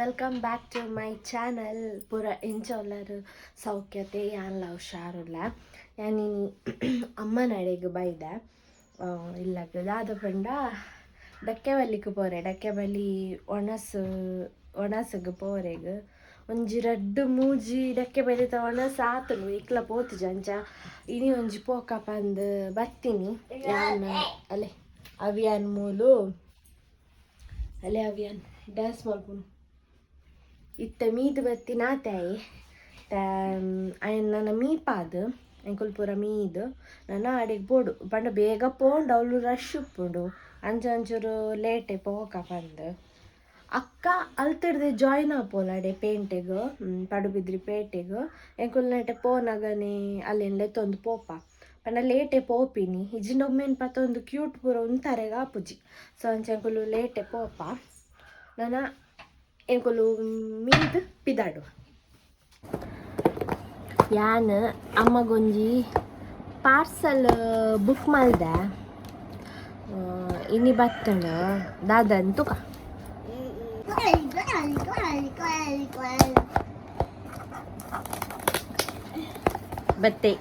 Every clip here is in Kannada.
Welcome back to my channel. ಪೂರ ಎಂಚೋಲ್ಲರು ಸೌಖ್ಯತೆ ಯಾನ್ಲ ಹುಷಾರುಲ್ಲ. ಯಾನಿ ಅಮ್ಮ ನಡೆಗೆ ಬೈದೆ ಇಲ್ಲ ದಾದ ಪಂಡ ಡಕ್ಕೆ ಬಲ್ಲಿಗೆ ಪೋರೆ ಡಕ್ಕೆ ಬಲ್ಲಿ ಒಣಸಗೆ ಪೋರೆಗೆ ಒಂಜಿ ರಡ್ಡು ಮೂಜಿ ಡಕ್ಕೆ ಬಲಿತ ಒಣಸ ಆತನು ಇಕ್ಲ ಪೋತು ಜಂಚ ಇನಿ ಒಂಜಿ ಪೋಕ ಪಂದು ಬರ್ತೀನಿ ಯಾನ್ ಅಲೆ ಅವಿಯನ್ ಮೂಲು ಅಲೆ ಅವಿಯನ್ ಡ್ಯಾನ್ಸ್ ಮಾಡ್ಕೊಂಡು ಇತ್ತ ಮೀದು ಬತ್ತಿ ನಾತಾಯಿ ನನ್ನ ಮೀಪಾದು ಎಂಕುಲ್ ಪೂರ ಮೀದು ನನ್ನ ಅಡಿಗೆ ಬೋಡು ಪಂಡ ಬೇಗ ಪೋಂಡು ಅವಳು ರಶ್ ಉಪ್ಪುಂಡು ಅಂಚೂರು ಲೇಟೆ ಪೋಕ ಪಂದು ಅಕ್ಕ ಅಲ್ತಿಡ್ದೆ ಜಾಯ್ನ್ ಆಪೋಲ ಅಡೆ ಪೇಂಟೆಗು ಪಡುಬಿದ್ರಿ ಪೇಟೆಗು ಎಂಕುಲ್ ನೆಟೆ ಪೋನಗನೆ ಅಲ್ಲೆನ್ಲೆ ತೊಂದು ಪೋಪ ಪಂಡ ಲೇಟೆ ಪೋಪಿನಿ ಇಜಿಂಡೊಮ್ಮೆನ್ ಪತ್ತೊಂದು ಕ್ಯೂಟ್ ಪೂರ ಉಂತಾರೆಗ ಆಪುಜಿ ಸೊ ಅಂಚ ಎಂಕುಲು ಲೇಟೆ ಪೋಪ ನನ್ನ ಎಂಕುಲು ಮೀದು ಪಿದಾಡು ಯಾನ್ ಅಮ್ಮಗೊಂಜಿ ಪಾರ್ಸಲ್ ಬುಕ್ ಮಾಡಿದೆ ಇನಿ ಬತ್ತಣ ದಾದನ್ ತುಕ ಬತ್ತೆ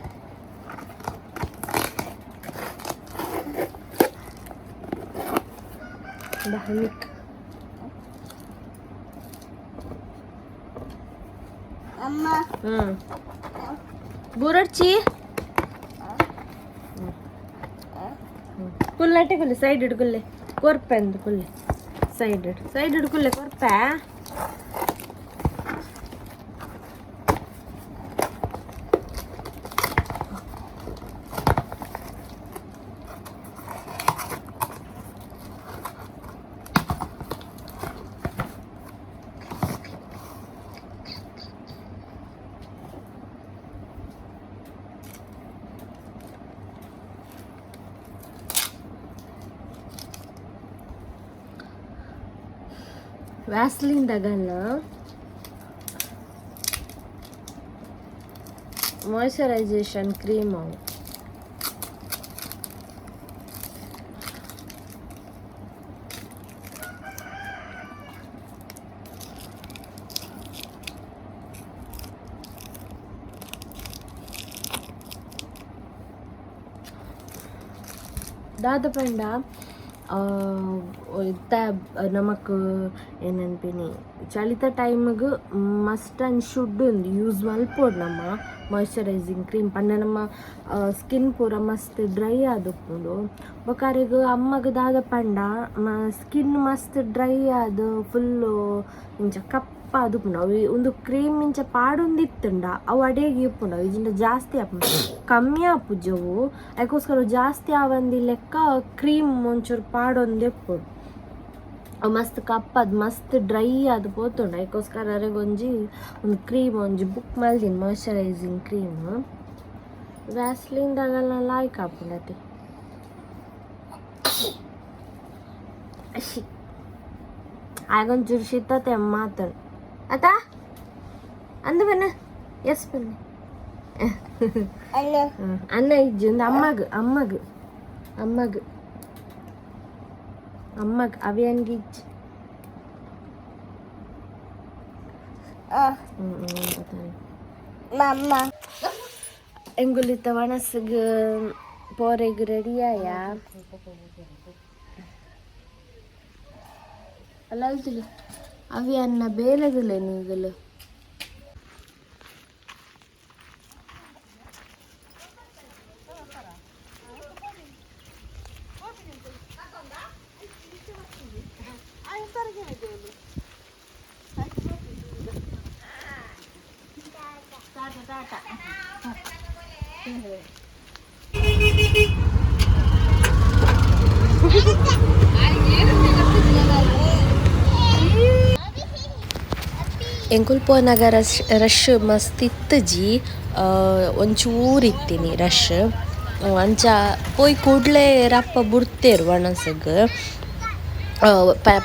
ಬೂರಡ್ಚಿ ಕುಲ್ಲಟ್ಟೆ ಕುಲ್ಲೆ ಸೈಡ್ ಹಿಡ್ಕುಲ್ಲೆ ಕೊರ್ಪೆ ಅಂದು ಕುಲ್ಲೆ ಸೈಡ್ ಹಿಡ್ಕುಲ್ಲೆ ಕೊರ್ಪೆ ವ್ಯಾಸ್ಲಿನ್ ತಗಲ್ಲ ಮಾಯ್ಶ್ಚರೈಸೇಷನ್ ಕ್ರೀಮ್ ಅವು ದಾದ ಪಂಡ ನಮಕ್ ಏನನ್ಪಿನಿ ಚಳಿತ ಟೈಮ್ಗೆ ಮಸ್ಟ್ ಆ್ಯಂಡ್ ಶುಡ್ ಒಂದು ಯೂಸ್ ಮಲ್ಪೋಡು ನಮ್ಮ ಮಾಯ್ಶ್ಚರೈಸಿಂಗ್ ಕ್ರೀಮ್ ಪಂಡ ನಮ್ಮ ಸ್ಕಿನ್ ಪೂರ ಮಸ್ತ್ ಡ್ರೈ ಆದುಪ್ಪುಂಡು ಬೊಕಾರೆಗ್ ಅಮ್ಮಗ್ ದಾದ ಪಂಡ ಸ್ಕಿನ್ ಮಸ್ತ್ ಡ್ರೈ ಆದು ಫುಲ್ಲು ಇಂಚ ಕಪ್ಪ ಆದುಪ್ಪುಂಡು ಅವು ಒಂದು ಕ್ರೀಮ್ ಇಂಚ ಪಾಡೊಂದಿತ್ತುಂಡ ಅವು ಅಡೆಗೆ ಇಪ್ಪುಂಡು ಅವು ಇಜಿಂದ ಜಾಸ್ತಿ ಆಪುಂಡು ಕಮ್ಮಿ ಆಪುಜವು ಅದಕ್ಕೋಸ್ಕರ ಜಾಸ್ತಿ ಆವಂದಿ ಲೆಕ್ಕ ಕ್ರೀಮ್ ಒಂಚೂರು ಪಾಡೊಂದು ಎಪ್ಪುಡು ಅವು ಮಸ್ತ್ ಕಪ್ಪದು ಮಸ್ತ್ ಡ್ರೈ ಅದು ಪೋತುಂಡು ಅದಕ್ಕೋಸ್ಕರ ಅರೆಗೊಂಜಿ ಒಂದು ಕ್ರೀಮ್ ಒಂಜಿ ಬುಕ್ ಮಲ್ದಿನಿ ಮಾಯ್ಶ್ಚರೈಸಿಂಗ್ ಕ್ರೀಮ್ ವ್ಯಾಸ್ಲಿನ್ದಾಗೆಲ್ಲ ಲಾಯ್ಕ್ ಆಪುಂಡತಿ ಅಶಿ ಆಗೊಂಚೂರು ಶಿತ್ತತೆ ಮಾತನು ಆತಾ ಅಂದು ಬನ್ನ ಎಸ್ ಬನ್ನಿ ಅನ್ನ ಇಜ್ಜಿ ಒಂದು ಅಮ್ಮಗ್ ಅವಿಯನ್ಗೆ ಇಜ್ಜಿ ಎಂಗುಲಿತ ವನಸ್ಗ್ ಪೋರೆಗ್ ರೆಡಿಯಾಯ ಅಲ್ಲ ಅಲ್ತಿಲ್ಲ ಅವಿ ಅನ್ನ ಬೇಲೆದಿಲ್ಲ ನೀಗಲು ಎಂಕುಲ್ ಪೋನಾಗ ರಶ್ ಮಸ್ತ್ ಇತ್ತು ಜಿ ಒಂಚೂರು ಇತ್ತೀನಿ ರಶ್ ಅಂಚ ಪೋಯ್ ಕೂಡಲೇ ರಪ್ಪ ಬುಡ್ತೇರು ವಣಸಗ್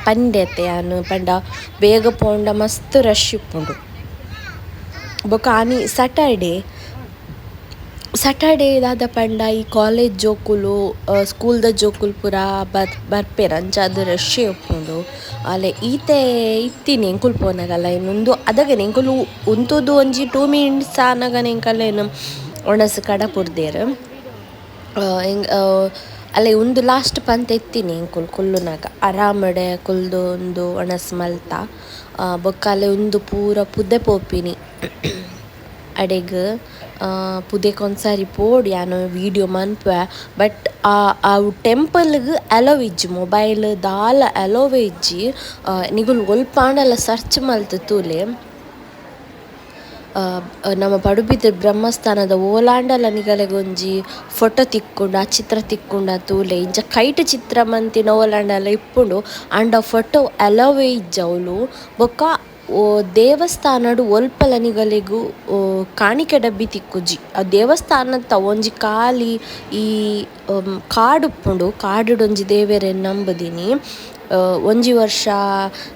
ಪಂಡೆತೆ ಅನ್ನು ಪಂಡ ಬೇಗ ಪೋಂಡ ಮಸ್ತ್ ರಶ್ ಇಪ್ಪುಂಡು ಬೊಕ ಆನಿ ಸ್ಯಾಟರ್ಡೇ ಸ್ಯಾಟರ್ಡೇ ದಾದ ಪಂಡ ಈ ಕಾಲೇಜ್ ಜೋಕುಲು ಸ್ಕೂಲ್ದ ಜೋಕುಲು ಪೂರ ಬರ್ಪೆರ್ ಅಂಚಾದ್ ರಶ್ಶೇ ಉಪ್ಪುಂಡು ಅಲೆ ಈತೆ ಇತ್ತೀನಿ ಎಂಕುಲು ಪೋನಗಲ್ಲ ಇನ್ನೊಂದು ಅದಗನೆ ಎಂಕುಲು ಉಂತುದು ಒಂಜಿ 2 ಮಿನಿಟ್ಸ್ ಆನಗನೆ ಎಂಕಲ್ಲೇನು ಒಣಸ್ ಕಡ ಪುಡ್ದೇರ್ ಅಲೆ ಉಂದು ಲಾಸ್ಟ್ ಪಂತ ಎತ್ತೀನಿ ಎಂಕುಲು ಕುಲ್ಲುನಗ ಆರಾಮಡೆ ಕುಲ್ದು ಒಂದು ಒಣಸ್ ಮಲ್ತ ಬೊಕ್ಕ ಅಲೆ ಉಂದು ಪೂರ ಪುದೆ ಪೋಪಿನಿ ಅಡೆಗ್ ಪುದೆಕೊಂದ್ಸಾರಿ ಪೋಡಿ ಯಾನು ವೀಡಿಯೋ ಮನ್ಪೆ ಬಟ್ ಅವು ಟೆಂಪಲ್ಗ್ ಅಲೋವ್ ಇಜ್ಜಿ ಮೊಬೈಲ್ ದಾಲ ಅಲೋವೇ ಇಜ್ಜಿ ನಿಗುಲು ಒಲ್ಪಾಂಡಲ ಸರ್ಚ್ ಮಲ್ತ್ ತೂಲೆ ನಮ್ಮ ಪಡುಬಿದ್ರೆ ಬ್ರಹ್ಮಸ್ಥಾನದ ಓಲಾಂಡಲ ನಿಗಲೆಗೊಂಜಿ ಫೊಟೊ ತಿಕ್ಕುಂಡು ಆ ಚಿತ್ರ ತಿಕ್ಕುಂಡು ತೂಲೆ ಇಂಚ ಕೈಟ್ ಚಿತ್ರ ಮಂತಿನ ಓಲಾಂಡಲ ಇಪ್ಪುಂಡು ಆಂಡ ಫೊಟೊ ಅಲೋವೇ ಇಜ್ಜವುಲು ಬೊಕ್ಕ ದೇವಸ್ಥಾನಡು ಒಲ್ಪಲ ನಿಗಲೆಗು ಕಾಣಿಕೆ ಡಬ್ಬಿ ತಿಕ್ಕುಜಿ ಆ ದೇವಸ್ಥಾನದ ಒಂಜಿ ಖಾಲಿ ಈ ಕಾಡು ಉಪ್ಪುಂಡು ಕಾಡುಡೊಂಜಿ ದೇವೆರೆನ್ ನಂಬುದಿನಿ ಒಂಜಿ ವರ್ಷ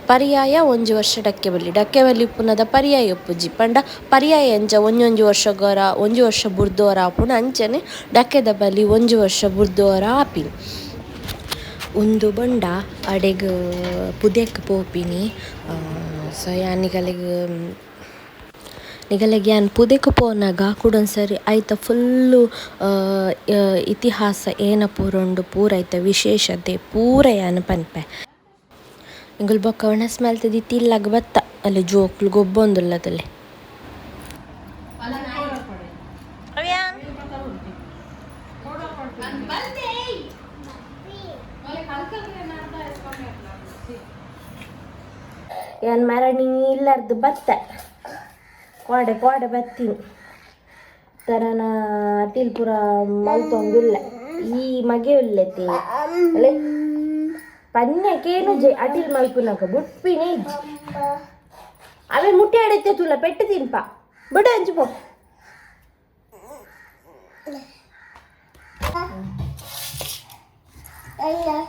ಪರ್ಯಾಯ ಒಂಜಿ ವರ್ಷ ಡಕ್ಕೆಬಲ್ಲಿ ಉಪ್ಪುನದ ಪರ್ಯಾಯ ಉಪ್ಪುಜಿ ಪಂಡ ಪರ್ಯಾಯ ಅಂಚ ಒಂಜೊಂಜಿ ವರ್ಷಗೊರ ಒಂಜಿ ವರ್ಷ ಬುರ್ದೋರ ಆಪುಂಡು ಅಂಚನೆ ಡಕ್ಕೆದ ಬಲ್ಲಿ ಒಂಜಿ ವರ್ಷ ಬುರ್ದೋರ ಆಪಿನಿ ಉಂದು ಬೊಂಡ ಅಡೆಗ್ ಪುದೆಕ್ ಪೋಪಿನಿ ಸೊ ಯಾನ್ ನಿಗಲೆಗ್ ಯಾನ್ ಪುದೆಕ್ ಪೋನಾಗ ಕುಡೊಂದ್ಸರಿ ಐತ ಫುಲ್ಲು ಇತಿಹಾಸ ಏನ ಪೂರ ಉಂಡು ಪೂರ ಐತ ವಿಶೇಷತೆ ಪೂರ ಯಾನ್ ಪನ್ಪೆ ಎಂಕುಲು ಬೊಕ್ಕ ಒಣಸ್ ಮಲ್ತದಿ ತಿಲ್ಲಾಗ ಬತ್ತ ಅಲ್ಲಿ ಜೋಕ್ಲು ಗೊಬ್ಬೊಂದುಲ್ಲದಲ್ಲಿ ಯಾನ್ ಮರಣಿ ಇಲ್ಲಾರ್ದು ಬತ್ತ ಕೋಡೆ ಬತ್ತೀನಿ ತರನ ತಿಲ್ಪುರ ಮಲ್ತೊಂದುಲ್ಲ ಈ ಮಗೆ ಉಲ್ಲೆತಿ ಅಲೆ ಪನ್ಯಕೇನು ಅಟಿಲ್ ಮಲ್ಪುನಕ ಬುಟ್ಪಿನೇ ಇಜ್ಜಿ ಅವೇ ಮುಟ್ಟೆ ಆಡೈತೆ ತುಲ ಪೆಟ್ಟು ತಿನ್ಪ ಬಿಡ ಹಂಚಿಪೋ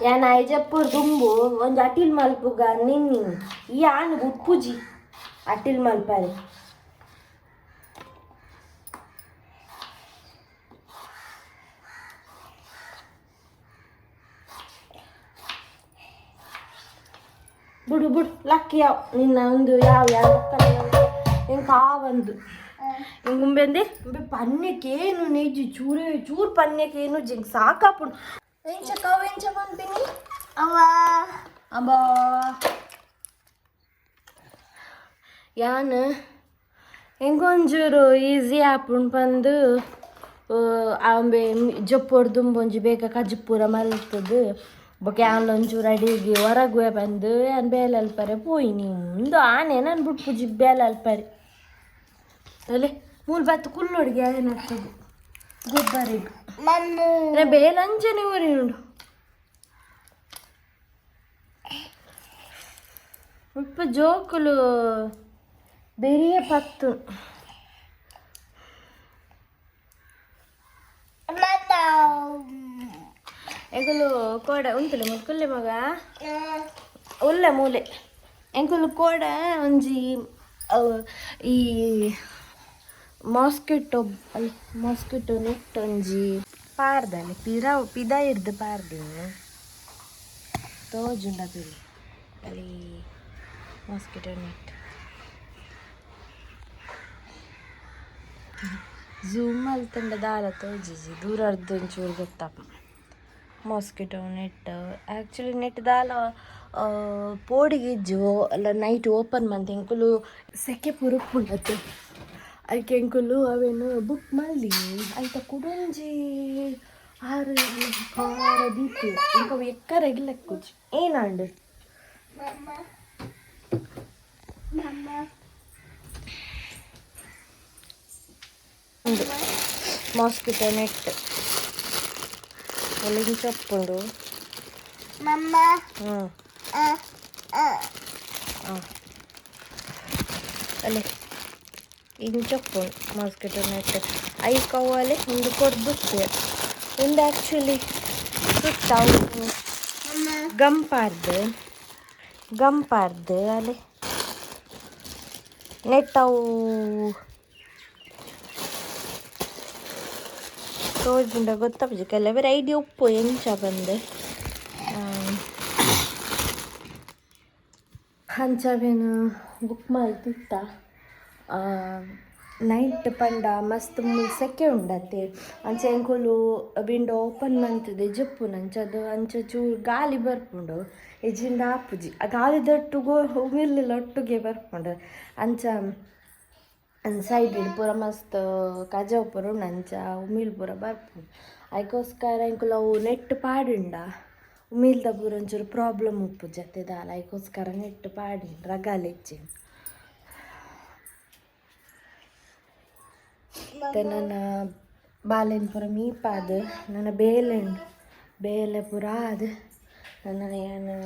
ಯಾನ್ ಐಜಪ್ಪುರ್ ದುಂಬು ಒಂಜಿ ಅಟಿಲ್ ಮಲ್ಪುಗ ನಿನ್ನಿ ಈ ಆಣ್ ಬುಟ್ಪುಜಿ ಅಟಿಲ್ ಮಲ್ಪರೆ ಬಿಡು ಲಕ್ಕಿ ಯಾವ ನಿನ್ನ ಒಂದು ಯಾವ ಎಂಕ ಆವಂದು ಹಿಂಗುಂಬೆಂದೆ ಪನ್ಯಕ್ಕೇನು ನೆಜ್ಜಿ ಚೂರು ಪನ್ಯಕ್ಕೇನು ಜಿಂಗ್ ಸಾಕಾಪುಂಡು ಎಂಚ ಮನ್ಪಿನಿ ಅವ ಯಾನ್ ಹೆಂಗೊಂಚೂರು ಈಸಿ ಆಪುಂಡು ಪಂದು ಆಂಬೆ ಜೊಪ್ಪೊಡ್ದುಂಬೊಂಜಿ ಬೇಗ ಕಜ್ಜುಪೂರ ಮಲ್ತದು ಬೊಕ ಯಾನ್ ಒಂಚೂರು ಅಡಿಗೆ ಹೊರಗುವೆ ಬಂದು ಯಾನ್ ಬೇಲೆ ಅಲ್ಪರೆ ಪೋಯಿನಿ ಒಂದು ಆನೆ ನಾನು ಬಿಟ್ಪುಜಿ ಬೇಲೆ ಅಲ್ಪರೆ ಅಲ್ಲೇ ಮೂಲ್ ಬತ್ತು ಕುಲ್ಲೊಡ್ಗೆ ಏನಾಗ್ತದೆ ಗೊಬ್ಬರಿಗೂ ಬೇಲೆ ಅಂಚನೆ ಊರಿ ಉಂಡು ಉಪ್ಪ ಜೋಕುಲು ಬೆರಿಯ ಪತ್ತು ಎಂಕುಲು ಕೋಡ ಉಂಟುಲೆ ಮುಕ್ಕುಲ್ಲೆ ಮಗ ಉಲ್ಲ ಮೂಲೆ ಎಂಕುಲು ಕೋಡ ಒಂಜಿ ಈ ಮಾಸ್ಕಿಟೋ ನೆಟ್ ಒಂಜಿ ಪಾರ್ದಲ್ಲಿ ಪಿದ ಇರ್ದು ಪಾರ್ದಿನಿ ತೋಜುಂಡ ತುಳಿ ಅಲ್ಲಿ ಮಾಸ್ಕಿಟೋ ನೆಟ್ ಝೂಮ್ ಅಲ್ತಂಡ ದಾಲ ತೋಜಿಜಿ ದೂರ ಅರ್ಧೊಂಚೂರು ಗೊತ್ತಪ್ಪ ಮಾಸ್ಕಿಟೋ ನೆಟ್ ಆ್ಯಕ್ಚುಲಿ ನೆಟ್ ದಾಲ ಪೋಡಿಗಿಜ್ಜು ಅಲ್ಲ ನೈಟ್ ಓಪನ್ ಮಂತ್ ಎಂಕುಲು ಸೆಕೆ ಪುರುಪುಂಡತ್ತು ಅದಕ್ಕೆ ಎಂಕುಲು ಅವೇನು ಬುಕ್ ಮಾಡಿ ಆಯ್ತ ಕುಡೊಂಜಿ 6 ದೀಪು ಇಂಕ ಎಕ್ಕರೆಗಿಲ್ಲಕ್ಕುಜಿ ಏನಾಂಡು ಮಾಸ್ಕಿಟೋ ನೆಟ್ ಒಳಗೆ ಚಪ್ಪುಂಡು ಅಲ್ಲೇ ಇಂಚಪ್ಪುಂಡು ಮಾಸ್ಕಿಟೋ ನೆಟ್ ಐ ಕವ್ವಲೆ ಒಂದು ಕೊಡ್ದುತ್ತೆ ಒಂದು ಆ್ಯಕ್ಚುಲಿ ಸುತ್ತಾವು ಗಂಪಾರ್ದು ಅಲ್ಲೇ ನೆಟ್ ಅವು ತೋಜುಂಡ ಗೊತ್ತಾಪುಜಿ ಕೆಲವರ ಐಡಿಯಾ ಉಪ್ಪು ಎಂಚ ಬಂದೆ ಹಂಚವೇನು ಬುಕ್ ಮಾಡ್ತಿತ್ತ ನೈಟ್ ಪಂಡ ಮಸ್ತ್ ಸೆಕೆ ಉಂಡತ್ತೆ ಅಂಚ ಎಂಕುಲು ವಿಂಡೋ ಓಪನ್ ಮಂತದೆ ಜಪ್ಪು ನಂಚದು ಅಂಚ ಚೂರು ಗಾಳಿ ಬರ್ಪುಂಡು ಎಜಿಂಡ ಆಪುಜಿ ಆ ಗಾಳಿ ದೊಟ್ಟುಗೋ ಉಮಿರ್ಲಿಲ್ಲ ಒಟ್ಟಿಗೆ ಬರ್ಪುಂಡು ಅಂಚ ಸೈಡ್ ಪೂರ ಮಸ್ತ್ ಕಜಾವ್ ಪೂರ ಉಂಡು ಅಂಚ ಉಮಿಲ್ ಪೂರ ಬರ್ಪುಂಡು ಅದಕ್ಕೋಸ್ಕರ ಎಂಕುಲು ಅವು ನೆಟ್ ಪಾಡುಂಡ ಉಮಿಲ್ದ ಪೂರ ಒಂಚೂರು ಪ್ರಾಬ್ಲಮ್ ಉಪ್ಪು ಜತೆದಾಲ ಅದಕ್ಕೋಸ್ಕರ ನೆಟ್ ಪಾಡಿ ರಗಾಲ ಹೆಚ್ಚಿ ಮತ್ತು ನನ್ನ ಬಾಲೆನ್ ಪೂರ ಮೀಪಾದ ನನ್ನ ಬೇಲೆ ಪೂರ ಆದ ನನ್ನ ಏನು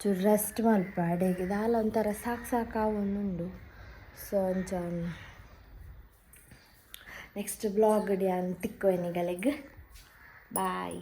ಚೂರು ರೆಸ್ಟ್ ಮಲ್ಪ ಅಡೆಗೆ ದಾಲ ಒಂಥರ ಸಾಕಾವುಂಡು ಸೊ ಅಂಚ ನೆಕ್ಸ್ಟ್ ಬ್ಲಾಗ್ ಡ್ಯಾನ್ ತಿಕ್ಕೋನಿಗಲೆಗ್ ಬಾಯ್.